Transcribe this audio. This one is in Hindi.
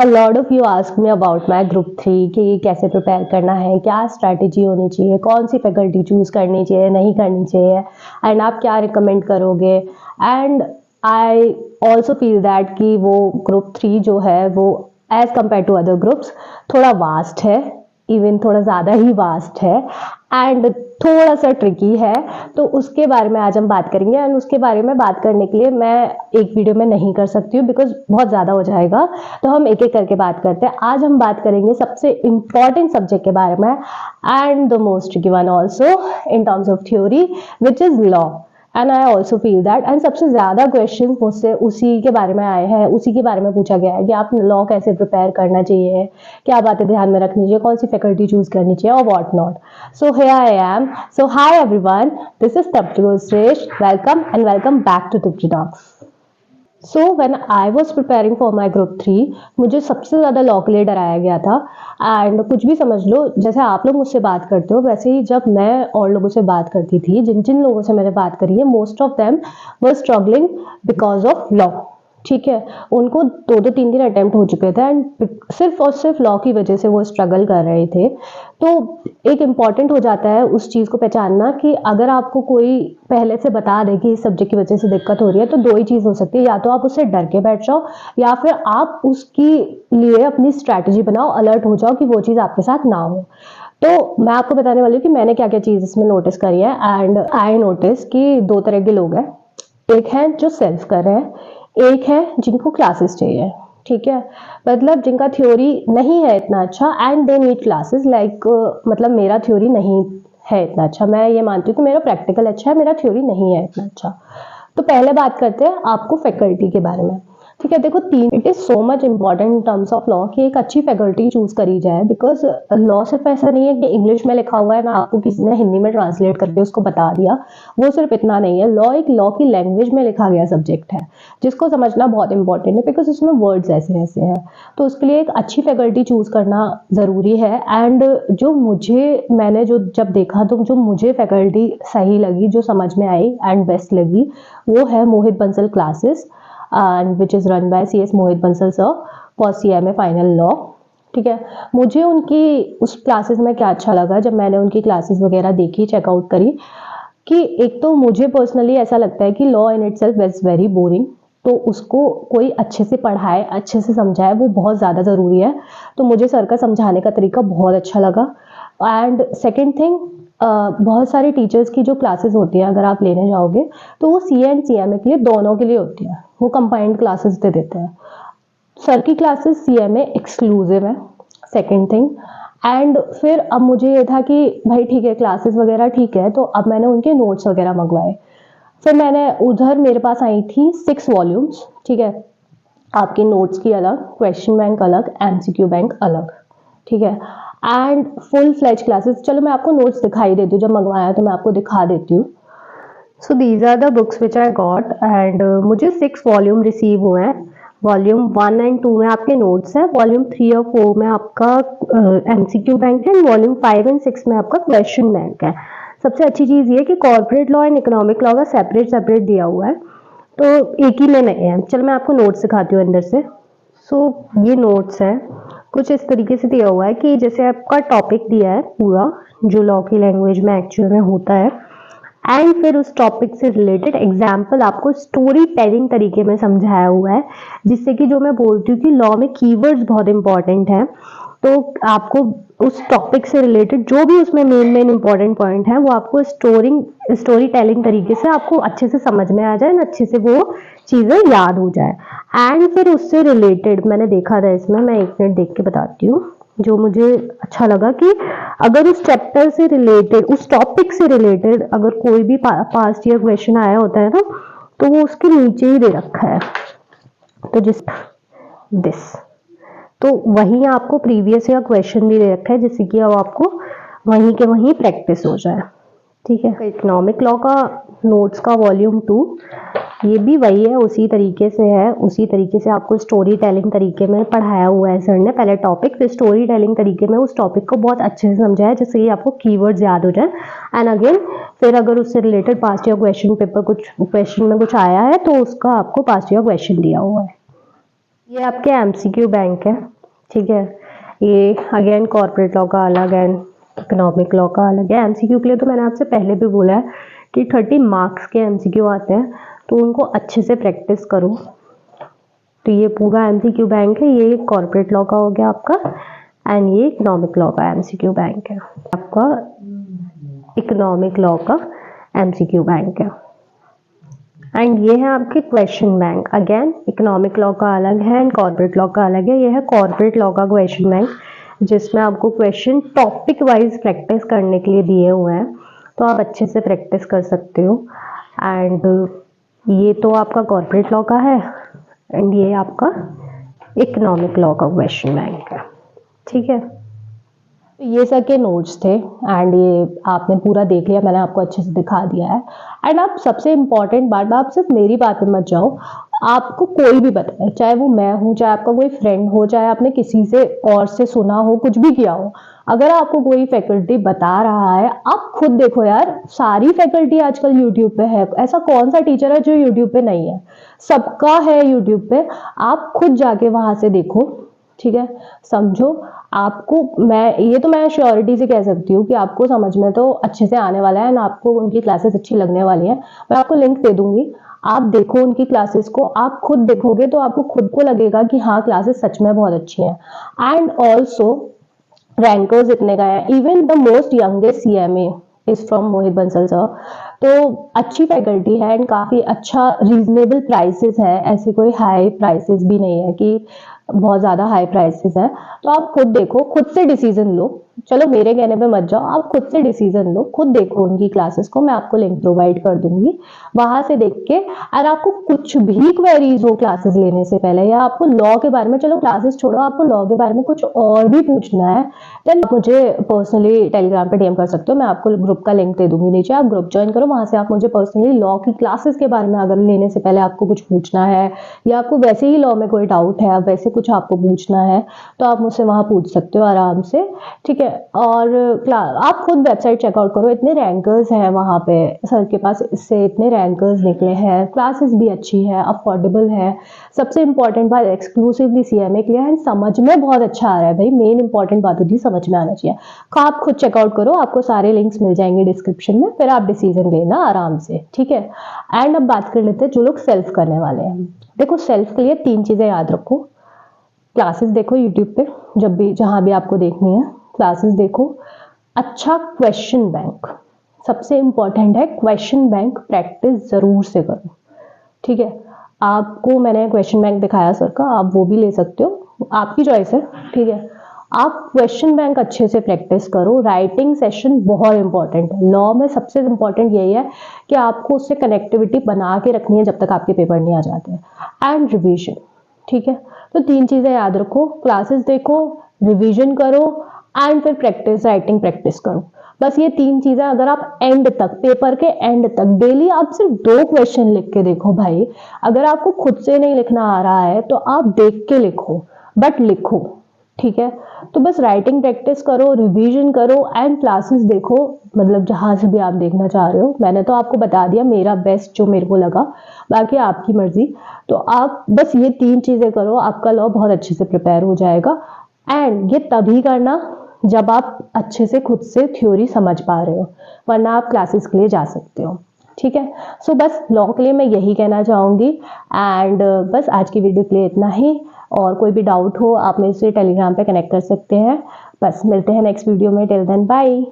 A lot of you ask me about my group 3 कि कैसे प्रिपेयर करना है, क्या स्ट्रैटेजी होनी चाहिए, कौन सी फैकल्टी चूज़ करनी चाहिए, नहीं करनी चाहिए, एंड आप क्या रिकमेंड करोगे। And I also feel that कि वो ग्रुप 3 जो है वो as compare to other groups थोड़ा वास्ट है, इवन थोड़ा ज़्यादा ही वास्ट है एंड थोड़ा सा ट्रिकी है। तो उसके बारे में आज हम बात करेंगे एंड उसके बारे में बात करने के लिए मैं एक वीडियो में नहीं कर सकती हूँ बिकॉज बहुत ज़्यादा हो जाएगा। तो हम एक एक करके बात करते हैं। आज हम बात करेंगे सबसे इम्पॉर्टेंट सब्जेक्ट के बारे में and the most tricky one also in terms of theory which is law. And I also feel that and सबसे ज़्यादा क्वेश्चन मुझसे उसी के बारे में आए हैं, उसी के बारे में पूछा गया है कि आप लॉ कैसे प्रिपेयर करना चाहिए, क्या बातें ध्यान में रखनी चाहिए, कौन सी फैकल्टी चूज करनी चाहिए और what not. So here I am. So hi everyone, this is Tapti Shrestha. Welcome and welcome back to Tapti talks. So when I was preparing for my group 3 मुझे सबसे ज़्यादा लॉ के लिए डराया गया था। एंड कुछ भी समझ लो, जैसे आप लोग मुझसे बात करते हो वैसे ही जब मैं और लोगों से बात करती थी, जिन जिन लोगों से मैंने बात करी है, most of them were struggling because of law. ठीक है, उनको 2-3 दिन अटेम्प्ट हो चुके थे एंड सिर्फ और सिर्फ लॉ की वजह से वो स्ट्रगल कर रहे थे। तो एक इम्पॉर्टेंट हो जाता है उस चीज़ को पहचानना कि अगर आपको कोई पहले से बता दे कि इस सब्जेक्ट की वजह से दिक्कत हो रही है तो दो ही चीज़ हो सकती है, या तो आप उससे डर के बैठ जाओ या फिर आप उसकी लिए अपनी स्ट्रैटेजी बनाओ, अलर्ट हो जाओ कि वो चीज़ आपके साथ ना हो। तो मैं आपको बताने वाली हूँ कि मैंने क्या क्या चीज़ इसमें नोटिस करी है। एंड आई नोटिस कि 2 तरह के लोग हैं। एक है जो सेल्फ कर रहे हैं, एक है जिनको क्लासेस चाहिए। ठीक है, मतलब जिनका थ्योरी नहीं है इतना अच्छा and they need classes. Like मतलब मेरा थ्योरी नहीं है इतना अच्छा, मैं ये मानती हूँ कि मेरा प्रैक्टिकल अच्छा है, मेरा थ्योरी नहीं है इतना अच्छा। तो पहले बात करते हैं आपको फैकल्टी के बारे में। ठीक है, देखो it is so much important in terms of law कि एक अच्छी फैकल्टी चूज करी जाए। बिकॉज लॉ सिर्फ ऐसा नहीं है कि इंग्लिश में लिखा हुआ है ना, आपको किसी ने हिंदी में ट्रांसलेट करके उसको बता दिया, वो सिर्फ इतना नहीं है। लॉ एक लॉ की लैंग्वेज में लिखा गया सब्जेक्ट है जिसको समझना बहुत इंपॉर्टेंट है बिकॉज उसमें वर्ड्स ऐसे ऐसे हैं। तो उसके लिए एक अच्छी फैकल्टी चूज करना ज़रूरी है। एंड मैंने जो जब देखा तो जो मुझे फैकल्टी सही लगी, जो समझ में आई एंड बेस्ट लगी, वो है Mohit Bansal classes and which is run by CS Mohit Bansal sir for CMA final law. ठीक है, मुझे उनकी उस क्लासेस में क्या अच्छा लगा जब मैंने उनकी क्लासेस वगैरह देखी, चेकआउट करी, कि एक तो मुझे पर्सनली ऐसा लगता है कि law in itself is very boring. तो उसको कोई अच्छे से पढ़ाए, अच्छे से समझाए, वो बहुत ज़्यादा ज़रूरी है। तो मुझे सर का समझाने का तरीका बहुत अच्छा लगा। एंड सेकेंड थिंग, बहुत सारे टीचर्स की जो क्लासेस होती हैं अगर आप लेने जाओगे तो वो CA एंड CMA के लिए, दोनों के लिए होती है, वो कंबाइंड क्लासेस दे देते हैं। सर की क्लासेस CMA एक्सक्लूसिव है, सेकेंड थिंग। एंड फिर अब मुझे ये था कि भाई ठीक है, क्लासेस वगैरह ठीक है, तो अब मैंने उनके नोट्स वगैरह मंगवाए। फिर मैंने उधर मेरे पास आई थी 6 वॉल्यूम्स। ठीक है, आपके नोट्स की अलग, क्वेश्चन बैंक अलग, MCQ बैंक अलग। ठीक है, एंड फुल फ्लेज क्लासेस। चलो मैं आपको नोट्स दिखाई देती हूँ, जब मंगवाया तो मैं आपको दिखा देती हूँ। So these are the books which I got and मुझे 6 वॉल्यूम रिसीव हुए हैं। वॉल्यूम 1 एंड 2 में आपके नोट्स हैं, वॉल्यूम 3 और 4 में आपका MCQ बैंक है, वॉल्यूम 5 एंड 6 में आपका क्वेश्चन बैंक है। सबसे अच्छी चीज़ ये कि corporate law and economic law का सेपरेट सेपरेट दिया हुआ है, तो एक ही में नहीं है। चलो मैं आपको नोट्स दिखाती हूँ अंदर से। सो ये नोट्स है, कुछ इस तरीके से दिया हुआ है कि जैसे आपका टॉपिक दिया है पूरा जो लॉ की लैंग्वेज में एक्चुअल में होता है, एंड फिर उस टॉपिक से रिलेटेड एग्जाम्पल आपको स्टोरी टेलिंग तरीके में समझाया हुआ है, जिससे कि जो मैं बोलती हूँ कि लॉ में कीवर्ड्स बहुत इंपॉर्टेंट है, तो आपको उस टॉपिक से रिलेटेड जो भी उसमें मेन इंपॉर्टेंट पॉइंट है वो आपको स्टोरी टेलिंग तरीके से आपको अच्छे से समझ में आ जाए, अच्छे से वो चीज़ें याद हो जाए। एंड फिर उससे रिलेटेड मैंने देखा था इसमें, मैं एक मिनट देख के बताती हूँ, जो मुझे अच्छा लगा कि अगर उस चैप्टर से रिलेटेड, उस टॉपिक से रिलेटेड अगर कोई भी पास्ट ईयर क्वेश्चन आया होता है ना, तो वो उसके नीचे ही दे रखा है। तो दिस तो वहीं आपको प्रीवियस ईयर क्वेश्चन भी दे रखा है, जिससे कि अब आपको वहीं के वहीं प्रैक्टिस हो जाए। ठीक है, इकोनॉमिक लॉ का नोट्स का वॉल्यूम 2 ये भी वही है, उसी तरीके से है, उसी तरीके से आपको स्टोरी टेलिंग तरीके में पढ़ाया हुआ है सर ने। पहले टॉपिक, फिर स्टोरी टेलिंग तरीके में उस टॉपिक को बहुत अच्छे से समझाया, जिससे कि आपको कीवर्ड्स याद हो जाए। एंड अगेन फिर अगर उससे related past year question paper, कुछ क्वेश्चन में कुछ आया है तो उसका आपको पास्ट ईयर क्वेश्चन दिया हुआ है। ये आपके एमसीक्यू बैंक है, ठीक है। ये अगेन कॉर्पोरेट लॉ का अलग है, इकोनॉमिक लॉ का अलग है। एमसीक्यू के लिए तो मैंने आपसे पहले भी बोला है कि 30 मार्क्स के एमसीक्यू आते हैं, तो उनको अच्छे से प्रैक्टिस करो। तो ये पूरा एमसीक्यू बैंक है, ये कॉर्पोरेट लॉ का हो गया आपका, एंड ये इकोनॉमिक लॉ का एमसीक्यू बैंक है आपका। इकोनॉमिक लॉ का एमसीक्यू बैंक है। एंड ये है आपके question bank. Again economic law का अलग है एंड कॉर्पोरेट लॉ का अलग है। ये है कॉर्पोरेट लॉ का क्वेश्चन बैंक, जिसमें आपको क्वेश्चन टॉपिक वाइज प्रैक्टिस करने के लिए दिए हुए हैं, तो आप अच्छे से प्रैक्टिस कर सकते हो। एंड ये तो आपका कॉर्पोरेट लॉ का है एंड ये आपका इकोनॉमिक लॉ का क्वेश्चन बैंक है, ठीक है। तो ये सब के नोट्स थे एंड ये आपने पूरा देख लिया, मैंने आपको अच्छे से दिखा दिया है। एंड आप सबसे इम्पॉर्टेंट बात, आप सिर्फ मेरी बात पे मत जाओ, आपको कोई भी बताए, चाहे वो मैं हूँ, चाहे आपका कोई फ्रेंड हो, चाहे आपने किसी से और से सुना हो, कुछ भी किया हो, अगर आपको कोई फैकल्टी बता रहा है, आप खुद देखो यार। सारी फैकल्टी आजकल यूट्यूब पे है, ऐसा कौन सा टीचर है जो यूट्यूब पे नहीं है, सबका है यूट्यूब पे। आप खुद जाके वहां से देखो, ठीक है, समझो। आपको मैं श्योरिटी से कह सकती हूँ कि आपको समझ में तो अच्छे से आने वाला है ना, आपको उनकी क्लासेस अच्छी लगने वाली है। मैं आपको लिंक दे दूंगी, आप देखो उनकी क्लासेस को, आप खुद देखोगे तो आपको खुद को लगेगा कि हाँ क्लासेस सच में बहुत अच्छी हैं। एंड ऑल्सो रैंकर्स इतने का है, even the most youngest CMA is from Mohit Bansal sir. तो अच्छी फैकल्टी है एंड काफी अच्छा रीजनेबल प्राइसेस है, ऐसे कोई हाई प्राइसेस भी नहीं है कि बहुत ज्यादा हाई प्राइसेस है। तो आप खुद देखो, खुद से डिसीजन लो, चलो मेरे कहने पे मत जाओ, आप खुद से डिसीजन लो, खुद देखो उनकी क्लासेस को, मैं आपको लिंक प्रोवाइड कर दूंगी, वहां से देख के। और आपको कुछ भी क्वेरीज हो क्लासेस लेने से पहले, या आपको लॉ के बारे में, चलो क्लासेस छोड़ो, आपको लॉ के बारे में कुछ और भी पूछना है, देन आप मुझे पर्सनली टेलीग्राम पे डीएम कर सकते हो, मैं आपको ग्रुप का लिंक दे दूंगी नीचे, आप ग्रुप ज्वाइन करो, वहां से आप मुझे पर्सनली लॉ की क्लासेस के बारे में अगर लेने से पहले आपको कुछ पूछना है, या आपको वैसे ही लॉ में कोई डाउट है, वैसे कुछ आपको पूछना है, तो आप मुझसे वहां पूछ सकते हो आराम से, ठीक है। और आप खुद वेबसाइट चेकआउट करो, इतने रैंकर्स हैं वहां पे, सर के पास इससे इतने रैंकर्स निकले हैं, क्लासेस भी अच्छी है, अफोर्डेबल है, सबसे इंपॉर्टेंट बात एक्सक्लूसिवली सीएमए के लिए है, समझ में बहुत अच्छा आ रहा है भाई, मेन इंपॉर्टेंट बात होती है समझ में आना चाहिए। आप खुद चेकआउट करो, आपको सारे लिंक्स मिल जाएंगे डिस्क्रिप्शन में, फिर आप डिसीजन लेना आराम से, ठीक है। एंड अब बात कर लेते हैं जो लोग सेल्फ करने वाले हैं। देखो सेल्फ के लिए 3 चीजें याद रखो, क्लासेस देखो यूट्यूब पे, जब भी जहां भी आपको देखनी है क्लासेस देखो, अच्छा क्वेश्चन बैंक सबसे इंपॉर्टेंट है, क्वेश्चन बैंक प्रैक्टिस जरूर से करो, ठीक है। आपको मैंने क्वेश्चन बैंक दिखाया सर का, आप वो भी ले सकते हो, आपकी चॉइस है, ठीक है। आप क्वेश्चन बैंक अच्छे से प्रैक्टिस करो। राइटिंग सेशन बहुत इंपॉर्टेंट है, लॉ में सबसे इंपॉर्टेंट यही है कि आपको उससे कनेक्टिविटी बना के रखनी है जब तक आपके पेपर नहीं आ जाते। एंड रिविजन, ठीक है। तो 3 चीजें याद रखो, क्लासेस देखो, रिविजन करो एंड फिर प्रैक्टिस, राइटिंग प्रैक्टिस करो। बस ये 3 चीजें अगर आप एंड तक, पेपर के एंड तक डेली आप सिर्फ 2 क्वेश्चन लिख के देखो भाई, अगर आपको खुद से नहीं लिखना आ रहा है तो आप देख के लिखो, बट लिखो, ठीक है। तो बस राइटिंग प्रैक्टिस करो, रिवीजन करो एंड क्लासेस देखो, मतलब जहां से भी आप देखना चाह रहे हो। मैंने तो आपको बता दिया मेरा बेस्ट जो मेरे को लगा, बाकी आपकी मर्जी। तो आप बस ये 3 चीजें करो, आपका लॉ बहुत अच्छे से प्रिपेयर हो जाएगा। एंड ये तभी करना जब आप अच्छे से खुद से थ्योरी समझ पा रहे हो, वरना आप क्लासेस के लिए जा सकते हो, ठीक है। सो बस लॉ के लिए मैं यही कहना चाहूंगी। एंड बस आज की वीडियो के लिए इतना ही, और कोई भी डाउट हो आप मेरे से टेलीग्राम पे कनेक्ट कर सकते हैं। बस मिलते हैं नेक्स्ट वीडियो में, टिल देन बाय।